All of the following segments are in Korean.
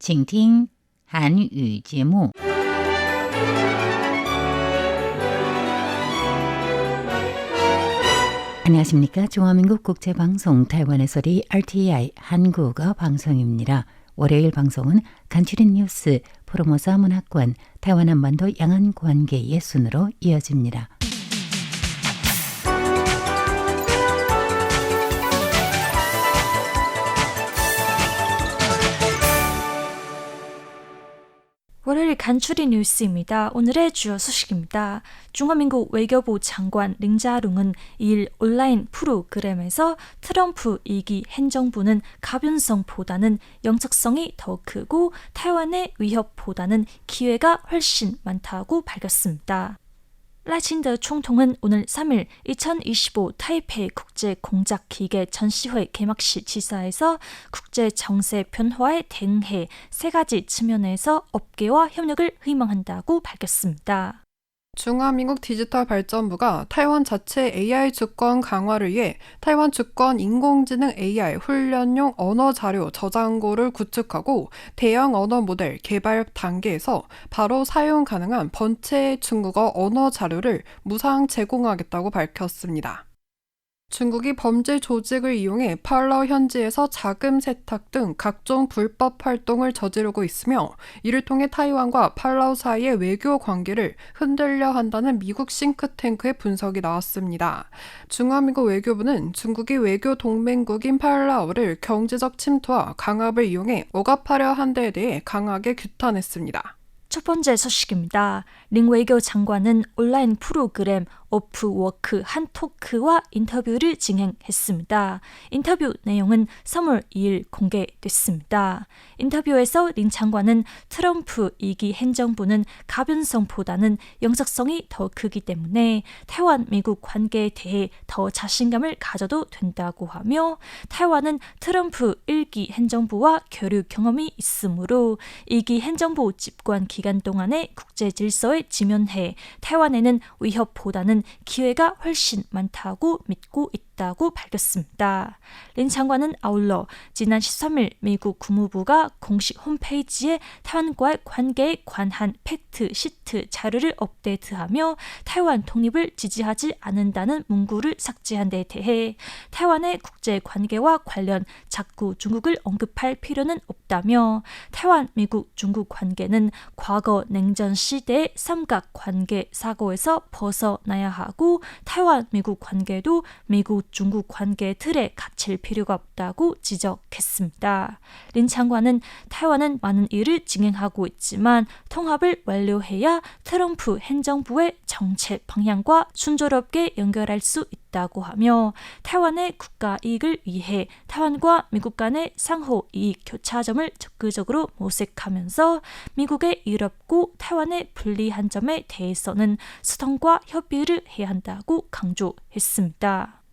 请听韩语节目。 안녕하십니까? 중화민국 국제방송 타이완의 소리 RTI 한국어 방송입니다. 월요일 방송은 간추린 뉴스, 포르모사 문화권, 타이완 한반도 양안관계의 순으로 이어집니다. 월요일 간추린 뉴스입니다. 오늘의 주요 소식입니다. 중화민국 외교부 장관 링자룽은 2일 온라인 프로그램에서 트럼프 2기 행정부는 가변성보다는 영적성이 더 크고 타이완의 위협보다는 기회가 훨씬 많다고 밝혔습니다. 라친더 총통은 오늘 3일 2025 타이페이 국제공작기계 전시회 개막식 지사에서 국제정세 변화에 대응해 세 가지 측면에서 업계와 협력을 희망한다고 밝혔습니다. 중화민국 디지털발전부가 타이완 자체 AI 주권 강화를 위해 타이완 주권 인공지능 AI 훈련용 언어 자료 저장고를 구축하고 대형 언어 모델 개발 단계에서 바로 사용 가능한 번체 중국어 언어 자료를 무상 제공하겠다고 밝혔습니다. 중국이 범죄 조직을 이용해 팔라우 현지에서 자금 세탁 등 각종 불법 활동을 저지르고 있으며 이를 통해 타이완과 팔라우 사이의 외교 관계를 흔들려 한다는 미국 싱크탱크의 분석이 나왔습니다. 중화민국 외교부는 중국이 외교 동맹국인 팔라우를 경제적 침투와 강압을 이용해 억압하려 한 데에 대해 강하게 규탄했습니다. 첫 번째 소식입니다. 링 외교 장관은 온라인 프로그램 오프워크 한토크와 인터뷰를 진행했습니다. 인터뷰 내용은 3월 2일 공개됐습니다. 인터뷰에서 링 장관은 트럼프 2기 행정부는 가변성보다는 영속성이 더 크기 때문에 타이완 미국 관계에 대해 더 자신감을 가져도 된다고 하며 타이완은 트럼프 1기 행정부와 교류 경험이 있으므로 2기 행정부 집권 기간 동안의 국제 질서에 지면해 타이완에는 위협보다는 기회가 훨씬 많다고 믿고 있다고 밝혔습니다. 린 장관은 아울러 지난 13일 미국 국무부가 공식 홈페이지에 타이완과의 관계에 관한 팩트 시트 자료를 업데이트하며 타이완 독립을 지지하지 않는다는 문구를 삭제한 데 대해 타이완의 국제 관계와 관련 자꾸 중국을 언급할 필요는 없다며 타이완 미국 중국 관계는 과거 냉전 시대의 삼각관계 사고에서 벗어나야 하고 타이완 미국 관계도 미국 중국 관계 틀에 갇힐 필요가 없다고 지적했습니다. 린 장관은 타이완은 많은 일을 진행하고 있지만 통합을 완료해야 트럼프 행정부의 정책 방향과 순조롭게 연결할 수 있다고 하며 타이완의 국가 이익을 위해 타이완과 미국 간의 상호 이익 교차점을 적극적으로 모색하면서 미국의 유럽고 타이완의 불리한 점에 대해서는 소통과 협의를 해야 한다고 강조했습니다.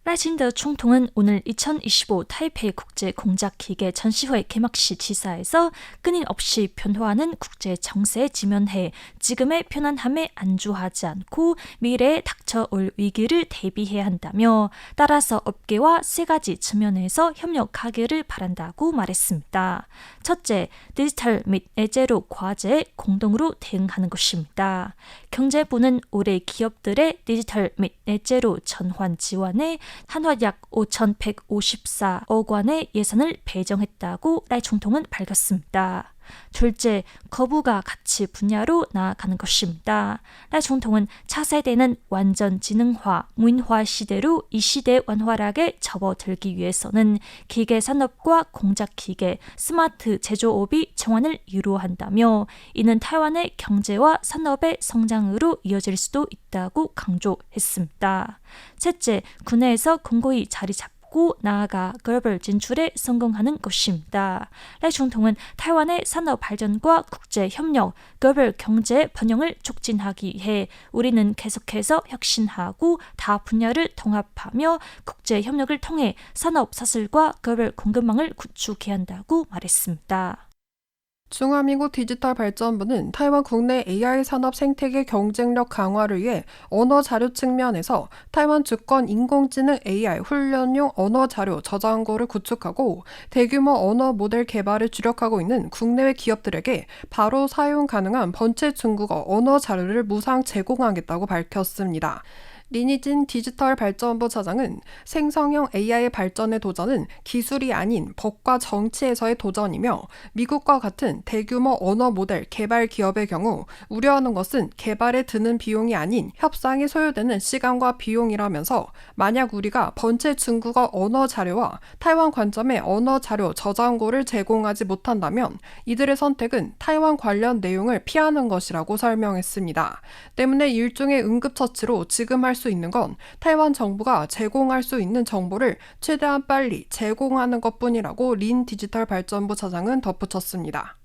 라친더 총통은 오늘 2025 타이페이 국제공작기계 전시회 개막식 지사에서 끊임없이 변화하는 국제 정세에 지면해 지금의 편안함에 안주하지 않고 미래에 닥쳐올 위기를 대비해야 한다며 따라서 업계와 세 가지 측면에서 협력하기를 바란다고 말했습니다. 첫째, 디지털 및 내재로 과제에 공동으로 대응하는 것입니다. 경제부는 올해 기업들의 디지털 및 내재로 전환 지원에 한화 약 5,154억 원의 예산을 배정했다고 라이 총통은 밝혔습니다. 둘째, 거부가 가치 분야로 나아가는 것입니다. 라이 총통은 차세대는 완전 지능화, 무인화 시대로 이 시대의 완활하게 접어들기 위해서는 기계산업과 공작기계, 스마트 제조업이 정환을 이루어한다며 이는 타이완의 경제와 산업의 성장으로 이어질 수도 있다고 강조했습니다. 셋째, 국내에서 공고히 자리 잡고 나아가 글로벌 진출에 성공하는 것입니다. 라이 총통은 타이완의 산업 발전과 국제 협력, 글로벌 경제의 번영을 촉진하기 위해 우리는 계속해서 혁신하고 다 분야를 통합하며 국제 협력을 통해 산업 사슬과 글로벌 공급망을 구축해야 한다고 말했습니다. 중화민국 디지털발전부는 타이완 국내 AI 산업 생태계 경쟁력 강화를 위해 언어 자료 측면에서 타이완 주권 인공지능 AI 훈련용 언어 자료 저장고를 구축하고 대규모 언어 모델 개발에 주력하고 있는 국내외 기업들에게 바로 사용 가능한 번체 중국어 언어 자료를 무상 제공하겠다고 밝혔습니다. 리니진 디지털발전부 차장은 생성형 AI 발전의 도전은 기술이 아닌 법과 정치에서의 도전이며 미국과 같은 대규모 언어 모델 개발 기업의 경우 우려하는 것은 개발에 드는 비용이 아닌 협상에 소요되는 시간과 비용이라면서 만약 우리가 번체 중국어 언어 자료와 타이완 관점의 언어 자료 저장고를 제공하지 못한다면 이들의 선택은 타이완 관련 내용을 피하는 것이라고 설명했습니다. 때문에 일종의 응급처치로 지금 할 수 있는 건 타이완 정부가 제공할 수 있는 정보를 최대한 빨리 제공하는 것뿐이라고 린 디지털 발전부 차장은 덧붙였습니다.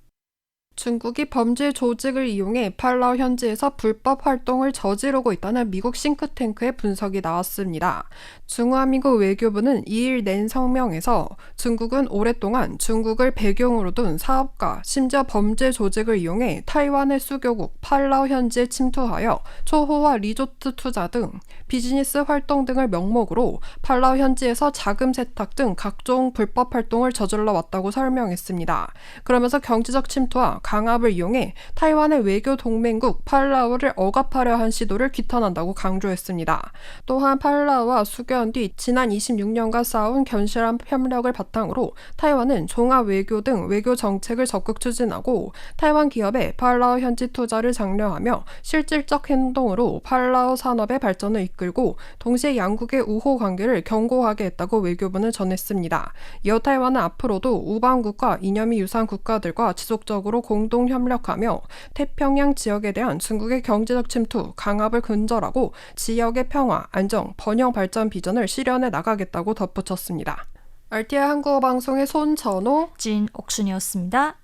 중국이 범죄 조직을 이용해 팔라우 현지에서 불법 활동을 저지르고 있다는 미국 싱크탱크의 분석이 나왔습니다. 중화민국 외교부는 2일 낸 성명에서 중국은 오랫동안 중국을 배경으로 둔 사업가, 심지어 범죄 조직을 이용해 타이완의 수교국 팔라우 현지에 침투하여 초호화 리조트 투자 등 비즈니스 활동 등을 명목으로 팔라우 현지에서 자금 세탁 등 각종 불법 활동을 저질러 왔다고 설명했습니다. 그러면서 경제적 침투와 강압을 이용해 타이완의 외교 동맹국 팔라우를 억압하려 한 시도를 규탄한다고 강조했습니다. 또한 팔라우와 수교한 뒤 지난 26년간 쌓아온 견실한 협력을 바탕으로 타이완은 종합 외교 등 외교 정책을 적극 추진하고 타이완 기업의 팔라우 현지 투자를 장려하며 실질적 행동으로 팔라우 산업의 발전을 이끌고 동시에 양국의 우호 관계를 견고하게 했다고 외교부는 전했습니다. 이어 타이완은 앞으로도 우방국과 이념이 유사한 국가들과 지속적으로 공동 협력하며 태평양 지역에 대한 중국의 경제적 침투, 강압을 근절하고 지역의 평화, 안정, 번영 발전 비전을 실현해 나가겠다고 덧붙였습니다. RTI 한국어 방송의 손전호, 진옥순이었습니다.